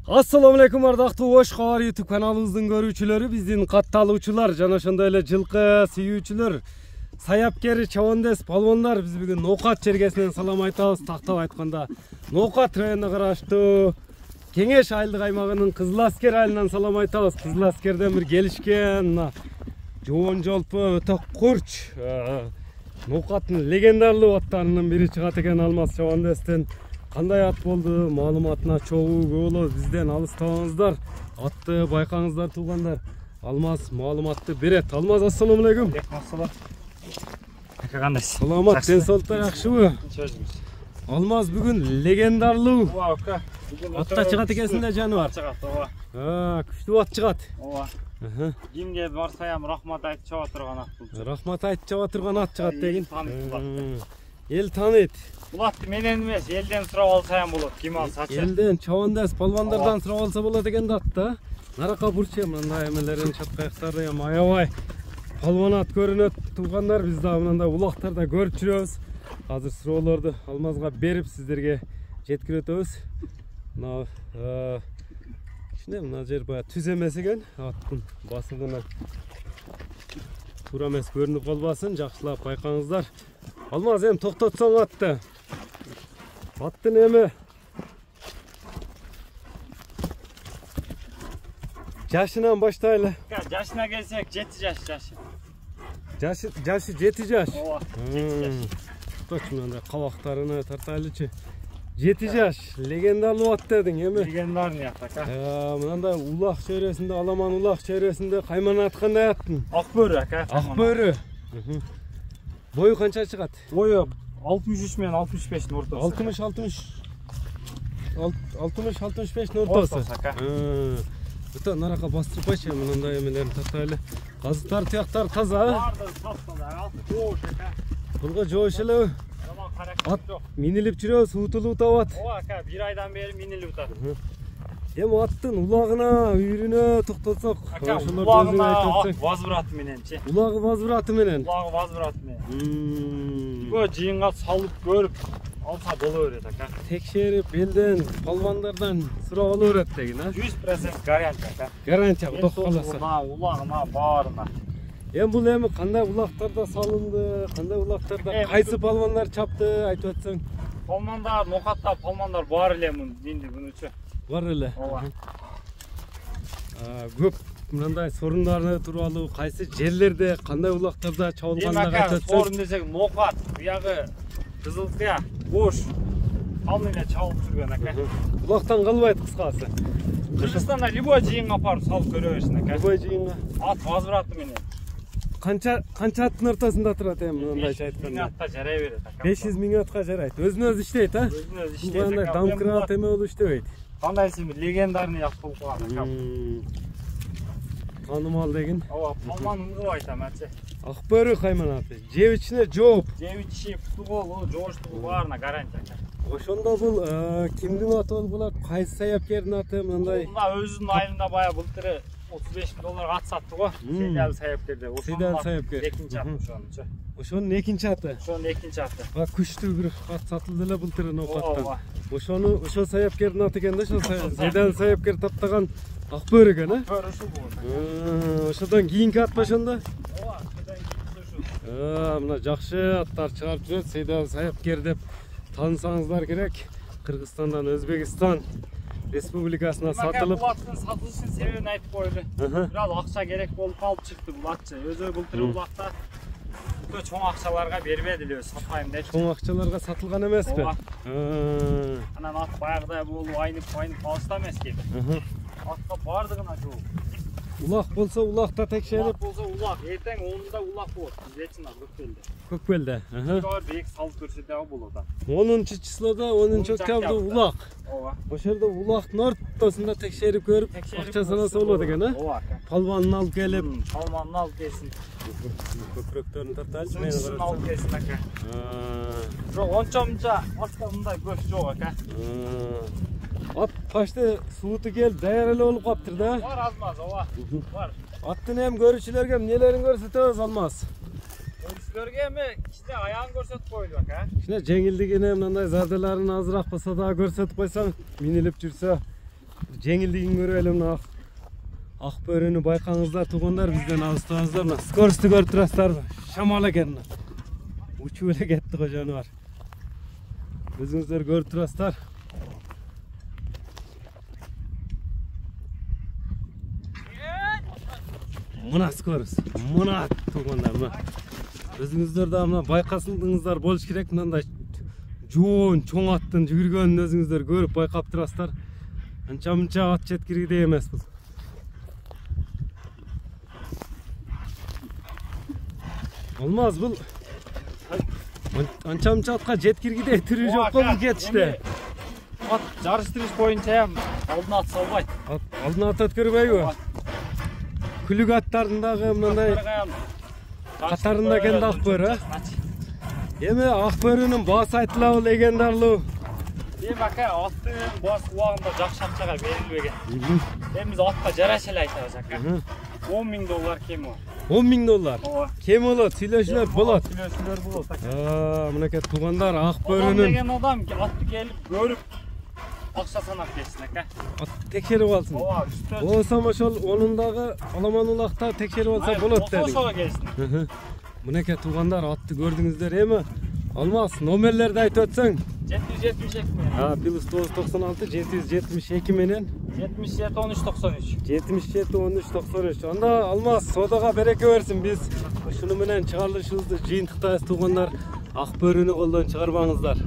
Assalamu alaikum ардактуу Ош Кабар YouTube каналыбыздын көрүүчүлөрү, биздин катталуучулар жана ошондой эле жылкы сүйүүчүлөр, саяпкер, чабандес, палвондар, биз бүгүн Ноокат чергесинен салам айтабыз. Тактап айтканда, Ноокат районуна караштуу Кеңеш айылдык аймагынын Кызыл Аскер айылынан салам айтабыз. Кызыл Аскерден бир келишкен жоон жолпу өтө курч Ноокаттын легендарлуу аттарынын бири чыгат экен. Алмаз чабандестен кандай ат болду, маалыматына чогуу болот, бизден алыстабаңыздар. Атты байкаңыздар туугандар. Алмаз маалыматты берет. Алмаз, ассаламу алейкум. Ассалам. Кандай? Саламат, ден соолуктар жакшыбы? Алмаз бүгүн легендарлуу атта чыгат экенсиң да жаныбар. Чыгат, ооба. Күчтүү ат чыгат. Ооба. Кимге барсаям рахмат айтып чаба турган ат бул. Рахмат айтып чаба турган ат чыгат деген. Эл таныйт. Бул атты менен эмес, элден сурап алсаям болот. Ким алсачы? Элден, чабандас, палвандардан сурап алса болот экен да атта. Нарака бурчу мындай эмелерин чаткаяктарды эми аябай палван ат көрүнөт туугандар. Биз да мындай улактарда көрүп жүрөбүз. Азыр суроолорду Алмазга берип сиздерге жеткирөтөбүз. Мына мына жер бая түз эмес экен. Аттын басыгына туура эмес көрүнүп калбасын, жакшылап байкаңыздар. Алмаз, эми токтотсоң атты. Аттын эми жашынан баштайлы. Жашына келсек 7 жаш. Жашы 7 жаш. Ооба, 7 жаш. Точно мындай кабактарына тартайлычы. 7 жаш, легендарлуу ат дедиң эми. Легендарный ат ака. Мындай улак чөйрөсүндө, аламан улак чөйрөсүндө кайман ат кандай аттын? Ак бөрү ака. Ак бөрү. Бою канча чыгат? Бою 63 менен 65-тин ортосу. 60-65-тин ортосу. Өтө нарака бастырып койчу, мындай эмелерин тартайлы. Казыктар, тияктар таза. Баардыгы таза, жоош ака. Булга жоош элеби? Ат минилип жүрөбү, суутулуу табат. Ооба ака, 1 айдан бери минилип атат. Эми аттын улагына, үйрүнө токтотсок, улагына вазбыраты мененчи. Улагы вазбыраты менен. Улагы вазбыраты менен. Бу жыйынга салып көрүп алса боло берет ака. Текшерип элден, палвандардан сурап ала берет деген, 100% гарантия ака. Гарантия, Кудо кааласа. Улагына, баарына. Эми бул эми кандай улактарда салынды, кандай улактарда кайсы палвандар чапты, айтып атсаң? Палвандар, Ноокатта палвандар бар эле мунучу. Бар эле. Ооба. Көп мындай сорундары тууралуу кайсы жерлерде, кандай улактарда чабылганын айтып атсаң? Сорун десек Ноокат, буягы Кызылкыя, Ош ал менен чабылып жүргөн ака. Улактан калбайт кыскасы. Кыргызстанда любой жыйынга апарып салып көрө берсин ака. Любой жыйынга. Ат вазбыраты менен. Канча аттын ортосунда турат эми мындайча айтканда? 500 000 атка жарай берет ака. 500 000 атка жарайт. Өзүнө иштейт, Өзүнө иштейт. Мындай дамкрат эме болуп иштебейт. Кандайсы легендарный ат болуп калган ака. Таанымал деген. Ооба, палман ыңгып айтам ачы. Ак бөрү кайман аты. Жеп ичине жооп. Жеп ичи, путугол, жооштугу баарына гарантия ака. Ошондо бул кимдин аты болуп калат? Кайсы саяпкердин аты мындай? Мына өзүнүн айылында бая былтыры $35,000 ат сатты го. Сейдал саяпкерде. Сейдал саяпкер. Экинчи аты ошонучу. Ошонун экинчи аты. Ошонун экинчи аты. Күчтүү бир ат сатылды эле былтыр Ноокаттан. Ооба. Ошол саяпкердин аты экен да, ошол Сейдал саяпкер таптаган ак бөрү экен, Бөрү ушул бул. Ошодон кийинки ат ба ошондо? Ооба, ошодон кийинки ушул. Мына жакшы аттар чыгарып жүрөт. Сейдал саяпкер деп таанысаңыздар керек. Кыргызстандан Өзбекстан республикасына сатылып. Бул аттын сатылышын себебин айтып койлу. Бир аз акча керек болуп калып чыкты бул атчы. Өзү былтыр улакта өтө чоң акчаларга бербеди эле, сатпайм депчи. Чоң акчаларга сатылган эмеспи? Анан ат баягыдай болуп айнып калышта эмески. Атка бардыгына жол. Улак болсо улакта текшерип. Улак болсо улак, эртең 10-да улак болот. Вечина Көкбелде. Көкбелде бек салып көрсөтө болот. 10-числода, 10-октябрда улак. Ооба. Ошолдо улактын ортосунда текшерип көрүп, акча санаса болот экен, Ооба. Палванын алып келип, палванын алып келсин. Көкрөктөрүн тартайлычы, мени карасаң. Алып келсин ака. Жок, ончо-мунча атка мындай көз жок ака. Ат почти сууту келип, даяр эле болуп калыптыр да. Бар Алмаз, ооба. Бар. Аттын эми көрүүчүлөргө эмнелерин көрсөтөбүз, Алмаз? Көрүүчүлөргө эми кичине аягын көрсөтүп койлу ака. Кичине жеңилдигине мындай зардаларын азыраак болсо да көрсөтүп койсоң, минилип жүрсө жеңилдигин көрөлү мына ак бөрөнү байкаңыздар туугандар, бизден алыстабаңыздар. Мына скоросту көрүп турасыздарбы? Шамал экен. Учуп эле кетти го жаныбар. Өзүңүздөр көрүп турасыздар. Мына скорость, мына туугандар, мына. Өзүңүздөр да мына байкасыңыздар болуш керек. Мындай жоон чоң аттын жүргөнүн өзүңүздөр көрүп байкап турасыздар. Анча-мынча ат жеткиргидей эмес бул. Olmaz бұл анча-мынча атқа жеткиргидей түрү жок го бул кетиште. Ат жарыштырыш боюнча алдына ат салбайт. Алдына ат өткөрбөйбү? Күлүк аттардын дагы мындай катарында экен да ак бөрө. Эми ак бөрөнүн баасы айтылабы легендарлуу. Эми ака аттын баасы убагында жакшы акчага берилбеген. Эми биз атка жараша эле айтабыз ака. $10,000 кеми бар. $10,000 кем болот, сүйлөшүүлөр болот. Сүйлөшүүлөр болот. Мынакей туугандар ак Адам бөрөнүн деген адам атты келип көрүп акча санап кетсин ака. ат текшерип алсын. Ооба, үстө. Болсам ошол онун дагы аламан улакта текшерип алса болот дедим. Ошого келсин. Мынакей туугандар атты көрдүңүздөр. Эми Алмаз номерлерди айтып өтсөң. 772 менен. Плюс 996 772 менен 77 13 93. 77 13 93. Анда Алмаз содага береке берсин. Биз ушуну менен чыгарылышыбызды жыйынтыктайбыз туугандар. Ак бөрөнү колдон чыгарбаңыздар.